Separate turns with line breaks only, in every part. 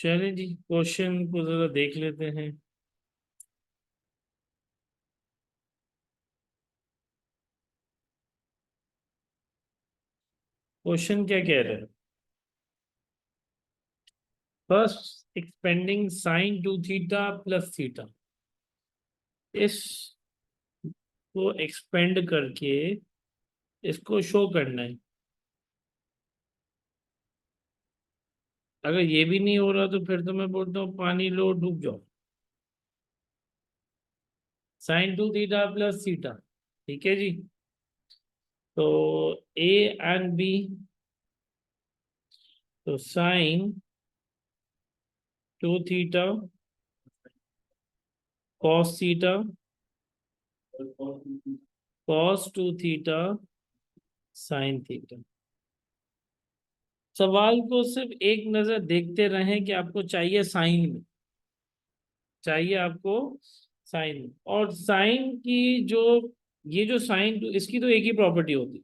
चलिए जी, क्वेश्चन को जरा देख लेते हैं। क्वेश्चन क्या कह रहे हैं? First expanding sign to theta plus theta, इसको एक्सपेंड करके इसको शो करना है। अगर ये भी नहीं हो रहा तो फिर तो मैं बोलता हूँ पानी लो डूब जाओ। Sign to theta plus theta, ठीक है जी। तो ए एंड बी, तो sign to theta cos theta, cos two theta sine theta. सवाल को सिर्फ एक नजर देखते रहें कि आपको चाहिए साइन में, चाहिए आपको साइन में। और साइन की जो, ये जो साइन टू, इसकी तो एक ही प्रॉपर्टी होती है,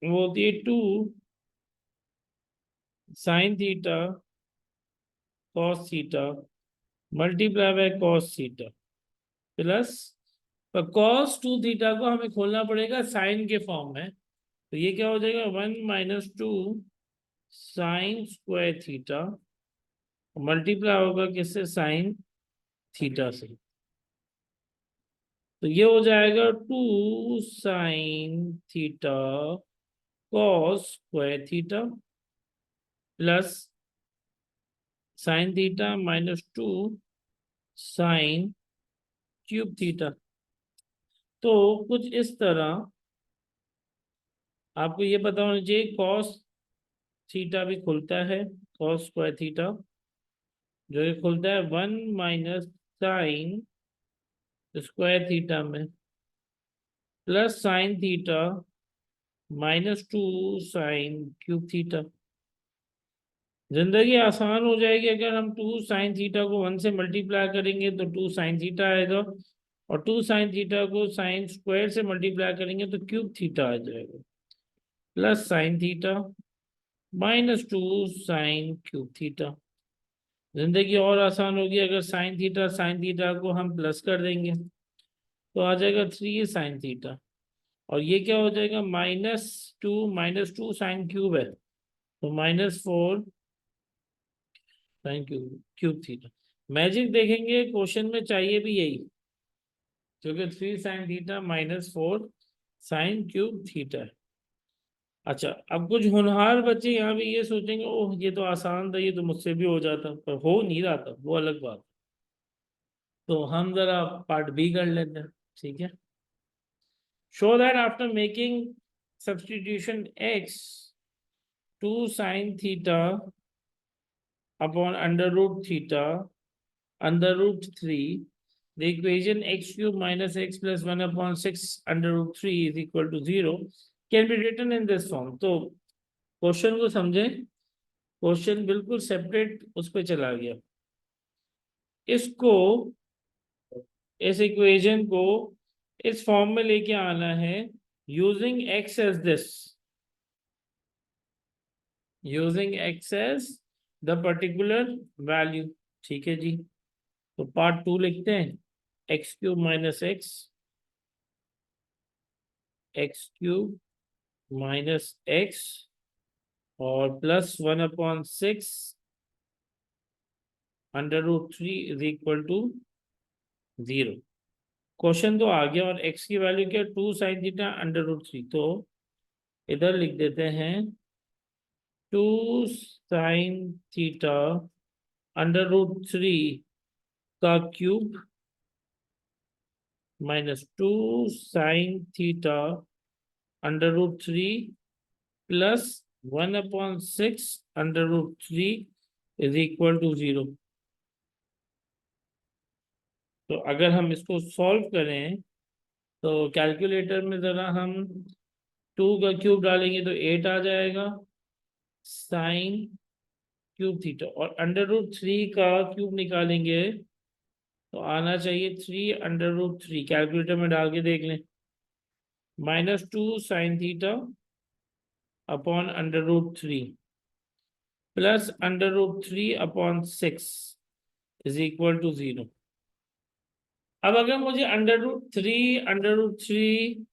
वो होती है two sine theta cos theta multiply by cos theta plus, पर कॉस टू थीटा को हमें खोलना पड़ेगा साइन के फॉर्म में। तो ये क्या हो जाएगा, 1 - 2 साइन स्क्वायर थीटा मल्टीप्लाई होगा किससे, साइन थीटा से। तो ये हो जाएगा 2 sine theta cos square theta plus sine theta -2 sign cube theta. तो कुछ इस तरह आपको ये पता होना चाहिए, कॉस थीटा भी खुलता है, कॉस स्क्वायर थीटा जो ये खुलता है 1 - साइन स्क्वायर थीटा में plus sine theta -2 sign cube theta. जिंदगी आसान हो जाएगी अगर हम 2 साइन थीटा को 1 से मल्टीप्लाई करेंगे तो 2 साइन थीटा आएगा, और 2 साइन थीटा को साइन स्क्वायर से मल्टीप्लाई करेंगे तो क्यूब थीटा आ जाएगा, plus sine theta -2 sign cube theta. जिंदगी और आसान होगी अगर साइन थीटा को हम प्लस कर देंगे तो आ जाएगा 3 साइन थीटा, और ये क्या हो जाएगा, -2 साइन क्यूब है तो -4 sine cube cube theta. Magic देखेंगे क्वेश्चन में, चाहिए भी यही, क्योंकि 3 sine theta -4 sine cube theta है। अच्छा, अब कुछ होनहार बच्चे यहाँ भी ये सोचेंगे, ओह ये तो आसान था, ये तो मुझसे भी हो जाता, पर हो नहीं रहा था, वो अलग बात। तो हम जरा पार्ट बी कर लेते हैं, ठीक है। Show that after making substitution x 2 sine theta upon under root theta √3, the equation x³ - x + 1/6 √3 is equal to 0 can be written in this form। तो क्वेश्चन को समझें, क्वेश्चन बिल्कुल सेपरेट उस पर चला गया। इसको, इस इक्वेशन को इस फॉर्म में लेके आना है, using x as this, using x as the particular value, ठीक है जी। तो पार्ट 2 लिखते हैं, x³ - x और +1/6 √3 इज इक्वल टू 0। क्वेश्चन तो आ गया, और x की वैल्यू क्या, 2 साइन थीटा √3। तो इधर लिख देते हैं 2 साइन थीटा √3 का cube -2 sine theta √3 +1/6 √3 is equal to 0। तो अगर हम इसको सॉल्व करें तो कैलकुलेटर में ज़रा हम 2 का क्यूब डालेंगे तो 8 आ जाएगा साइन क्यूब थीटा, और √3 का क्यूब निकालेंगे तो आना चाहिए 3 √3। कैलकुलेटर में डाल के देख लें, -2 sine theta upon √3 plus √3/6 is equal to 0। अब अगर मुझे √3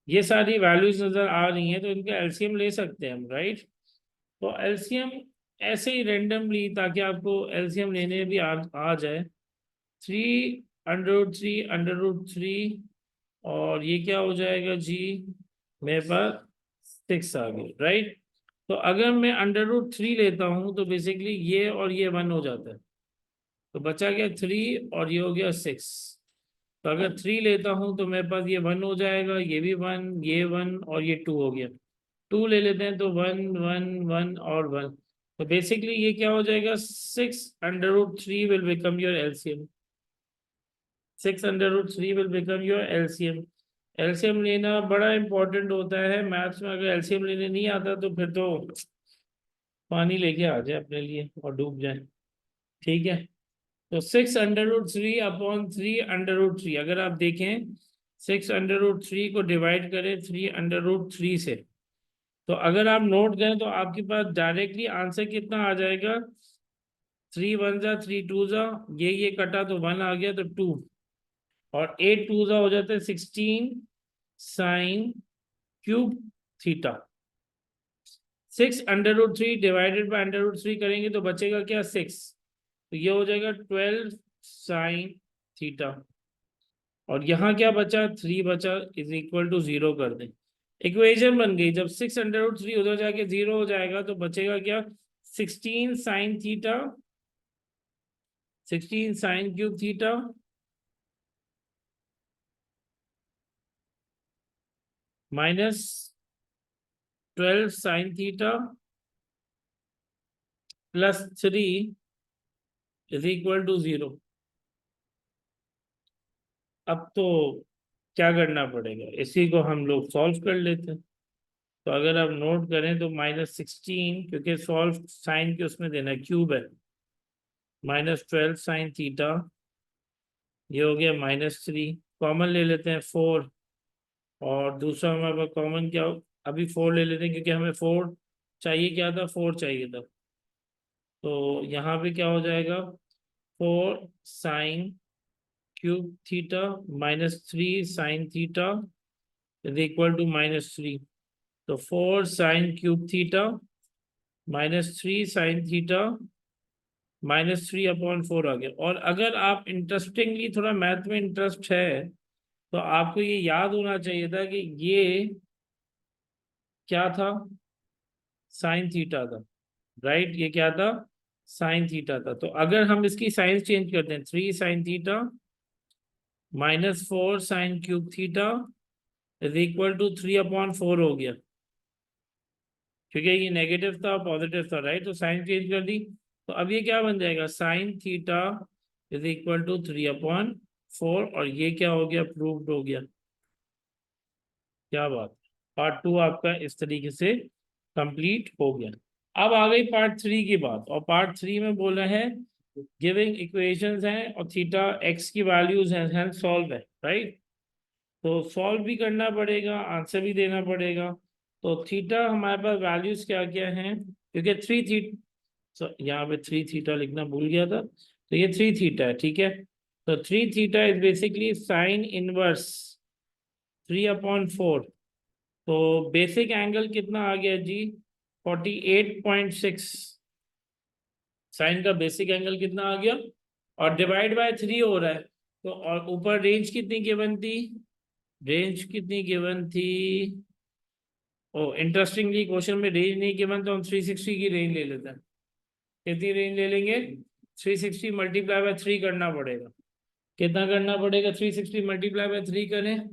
ये सारी वैल्यूज नजर आ रही हैं तो इनका एलसीएम ले सकते हैं हम, राइट। तो एलसीएम ऐसे ही रेंडमली, ताकि आपको एलसीएम लेने भी आ जाए। 3√3 और ये क्या हो जाएगा जी, मेरे पास 6 आ गए, राइट। तो अगर मैं √3 लेता हूं तो बेसिकली ये और ये 1 हो जाता है, तो बचा गया 3 और ये हो गया 6। तो अगर 3 लेता हूं तो मेरे पास ये 1 हो जाएगा, ये भी 1, ये 1 और ये 2 हो गया। 2 ले लेते हैं तो 1 1 1 और 1। तो बेसिकली ये क्या हो जाएगा, 6√3 will become your LCM. 6√3 will become your LCM. LCM लेना बड़ा इंपॉर्टेंट होता है मैथ्स में। अगर एलसीएम लेने नहीं आता तो फिर तो पानी लेके आ जाए अपने लिए और डूब जाए, ठीक है। तो 6√3/3 अगर आप देखें, 6√3 को डिवाइड करें 3√3 से, तो अगर आप नोट करें तो आपके पास डायरेक्टली आंसर कितना आ जाएगा, 3 1 जा 3 2 जा, ये कटा तो 1 आ गया तो 2, और 8 2 जा हो जाता है 16 sine cube theta. 6√3 divided by √3 करेंगे तो बचेगा क्या, 6। तो ये हो जाएगा 12 साइन थीटा। और यहाँ क्या बचा, 3 बचा, इज इक्वल टू 0 कर दें। इक्वेशन बन गई। जब 6√3 उधर जाके 0 हो जाएगा तो बचेगा क्या, 16 sine theta, 16 sine cube theta minus 12 sine theta plus 3 is equal to 0। अब तो क्या करना पड़ेगा, इसी को हम लोग सॉल्व कर लेते हैं। तो अगर आप नोट करें तो -16, क्योंकि सॉल्व साइन के उसमें देना है, क्यूब है, -12 साइन थीटा, ये हो गया -3। कॉमन ले लेते हैं 4, और दूसरा हमारे पास कॉमन क्या हो, अभी 4 ले लेते हैं क्योंकि हमें 4 चाहिए, क्या था, 4 चाहिए था। तो यहाँ पे क्या हो जाएगा, 4 sine cube theta -3 sine theta is equal to -3। तो 4 sine cube theta -3 sine theta -3/4 आ गया। और अगर आप इंटरेस्टिंगली थोड़ा मैथ में इंटरेस्ट है तो आपको ये याद होना चाहिए था कि ये क्या था, साइन थीटा था, राइट। ये क्या था, साइन थीटा था। तो अगर हम इसकी साइंस चेंज करते हैं, 3 sine theta -4 sine cube theta is equal to 3/4 हो गया, क्योंकि ये नेगेटिव था पॉजिटिव था, राइट। तो साइन चेंज कर दी, तो अब ये क्या बन जाएगा, sine theta is equal to 3/4, और ये क्या हो गया, प्रूव्ड हो गया। क्या बात। पार्ट 2 आपका इस तरीके से कंप्लीट हो गया। अब आ गई पार्ट 3 की बात, और पार्ट 3 में बोला है गिविंग इक्वेशंस हैं और थीटा एक्स की वैल्यूज हैं, हेंस सॉल्व है, राइट। तो सॉल्व भी करना पड़ेगा, आंसर भी देना पड़ेगा। तो थीटा हमारे पास वैल्यूज क्या क्या हैं, क्योंकि 3 थीटा, यहाँ पे 3 थीटा लिखना भूल गया था, तो ये 3 थीटा है, ठीक है। तो 3 theta is basically sine inverse 3/4। तो बेसिक एंगल कितना आ गया जी, 48.6। साइन का बेसिक एंगल कितना आ गया, और डिवाइड बाय 3 हो रहा है। तो और ऊपर रेंज कितनी गिवन थी, रेंज कितनी गिवन थी, ओ इंटरेस्टिंगली क्वेश्चन में रेंज नहीं गिवन, तो हम 360 की रेंज ले लेते हैं। कितनी रेंज ले लेंगे, 360 मल्टीप्लाई बाय 3 करना पड़ेगा। कितना करना पड़ेगा, 360 मल्टीप्लाई बाय 3 करें,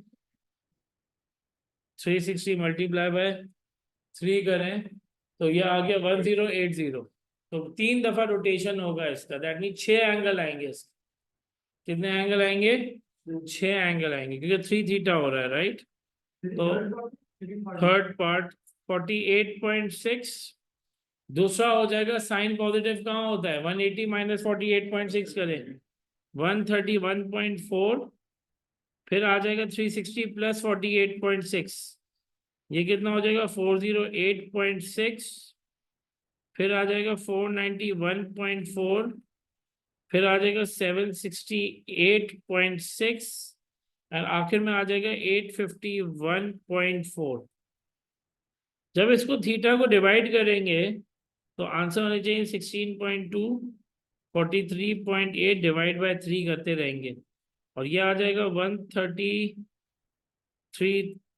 360 मल्टीप्लाई बाय 3 करें तो ये आ गया 1080। तो 3 दफा रोटेशन होगा इसका, दैट मीन 6 एंगल आएंगे इसके। कितने एंगल आएंगे, 6 एंगल आएंगे, क्योंकि 3 थीटा हो रहा है, राइट। तो थर्ड पार्ट 48.6। दूसरा हो जाएगा साइन पॉजिटिव कहाँ होता है, 180 - 48.6 करें 131.4, फिर आ जाएगा 360 + 48.6, ये कितना हो जाएगा 408.6, फिर आ जाएगा 491.4, फिर आ जाएगा 768.6 और आखिर में आ जाएगा 851.4। जब इसको थीटा को डिवाइड करेंगे तो आंसर होने चाहिए 16.2, 43.8 डिवाइड बाय 3 करते रहेंगे और ये आ जाएगा 133,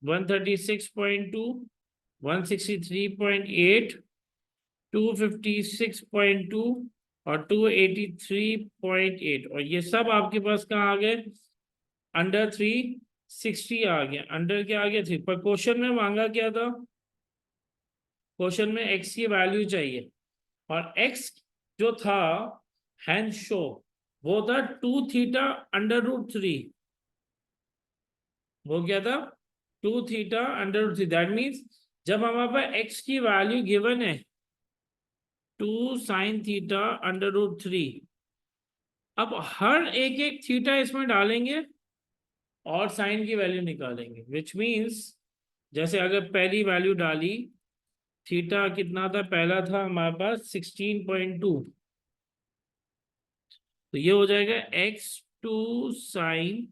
136.2, 163.8, 256.2 और 283.8 और ये सब आपके पास कहाँ आ गए? अंडर 360 आ गया। अंडर क्या आ गया? 3। पर क्वेश्चन में मांगा क्या था? क्वेश्चन में x की वैल्यू चाहिए और x जो था हैंड शो वो था 2 थीटा अंडर रूट 3। वो क्या था? 2 theta under root 3। That means जब हमारे पास x की वैल्यू गिवन है 2 साइन थीटा अंडर रूट 3, अब हर एक एक थीटा इसमें डालेंगे और साइन की वैल्यू निकालेंगे, विच मीन्स जैसे अगर पहली वैल्यू डाली थीटा कितना था? पहला था हमारे पास 16.2, तो ये हो जाएगा x2 sign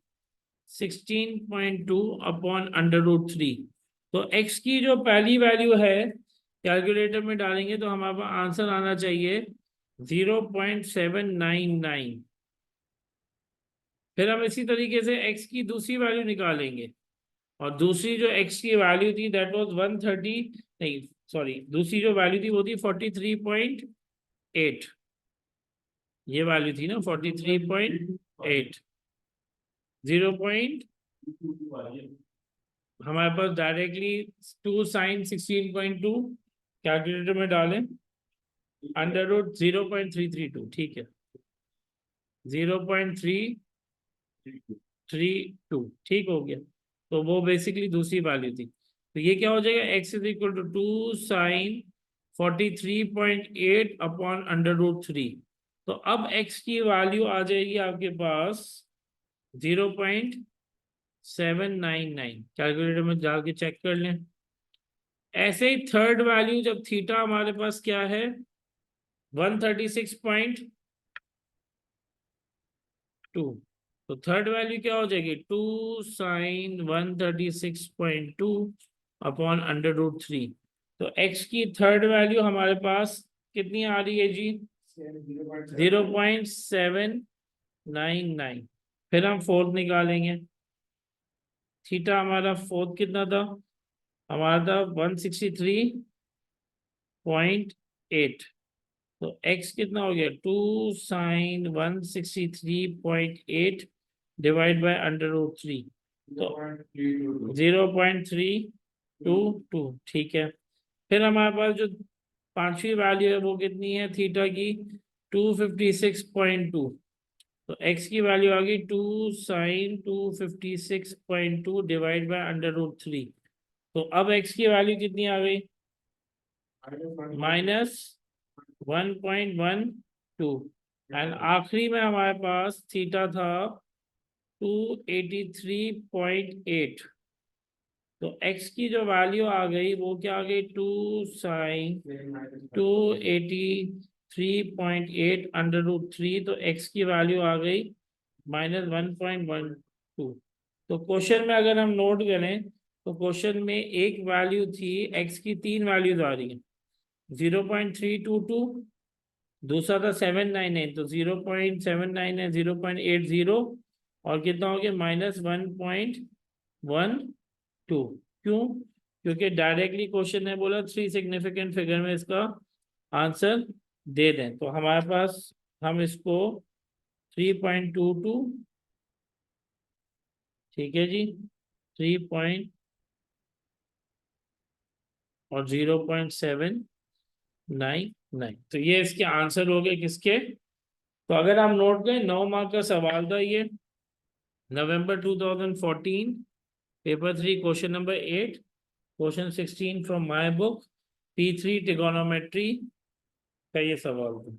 16.2 upon under root 3। तो x की जो पहली वैल्यू है कैलकुलेटर में डालेंगे तो हमारे पास आंसर आना चाहिए 0.799। फिर हम इसी तरीके से x की दूसरी वैल्यू निकालेंगे और दूसरी जो x की वैल्यू थी दैट वाज 130, नहीं सॉरी, दूसरी जो वैल्यू थी वो थी 43.8। ये वैल्यू थी ना 43.8, 0. हमारे पास डायरेक्टली 2 साइन 16.2 कैलकुलेटर में डालें, अंडर रूट 0.332, ठीक है 0.332, ठीक हो गया। तो वो बेसिकली दूसरी वैल्यू थी। तो ये क्या हो जाएगा? x is equal to 2 sine 43.8 upon under root 3। तो अब x की वैल्यू आ जाएगी आपके पास 0.799। कैलकुलेटर में जाके चेक कर लें। ऐसे ही थर्ड वैल्यू जब थीटा हमारे पास क्या है 136.2, तो थर्ड वैल्यू क्या हो जाएगी 2 साइन 136.2 अपॉन अंडर रूट 3। तो x की थर्ड वैल्यू हमारे पास कितनी आ रही है जी? 0.799। फिर हम फोर्थ निकालेंगे। थीटा हमारा फोर्थ कितना था? हमारा था 163.8। तो x कितना हो गया 2 sine 163.8 divide by under root 3, तो 0.322, ठीक है। फिर हमारे पास जो पांचवी वैल्यू है वो कितनी है थीटा की? 256.2। तो x की वैल्यू आ गई 2 sine 256.2 divide by under root 3। तो अब x की वैल्यू कितनी आ गई? -1.12 एंड आखिरी में हमारे पास थीटा था 283.8। तो x की जो वैल्यू आ गई वो क्या आ गई 2 साइन 283.8 अंडर रूट 3। तो x की वैल्यू आ गई -1.12। तो क्वेश्चन में अगर हम नोट करें तो क्वेश्चन में एक वैल्यू थी, x की 3 वैल्यूज आ रही है 0.322, दूसरा था 799, तो 0.799 है 0.80 और कितना हो गया -1.12। क्यों? क्योंकि डायरेक्टली क्वेश्चन ने बोला 3 सिग्निफिकेंट फिगर में इसका आंसर दे दें। तो हमारे पास हम इसको 3.22, ठीक है जी, 3 पॉइंट और 0.799, तो ये इसके आंसर हो गए किसके? तो अगर हम नोट करें 9 मार्क का सवाल था ये, नवंबर 2014, paper 3, question number 8, question 16 from my book, P3 trigonometry का ये सवाल था।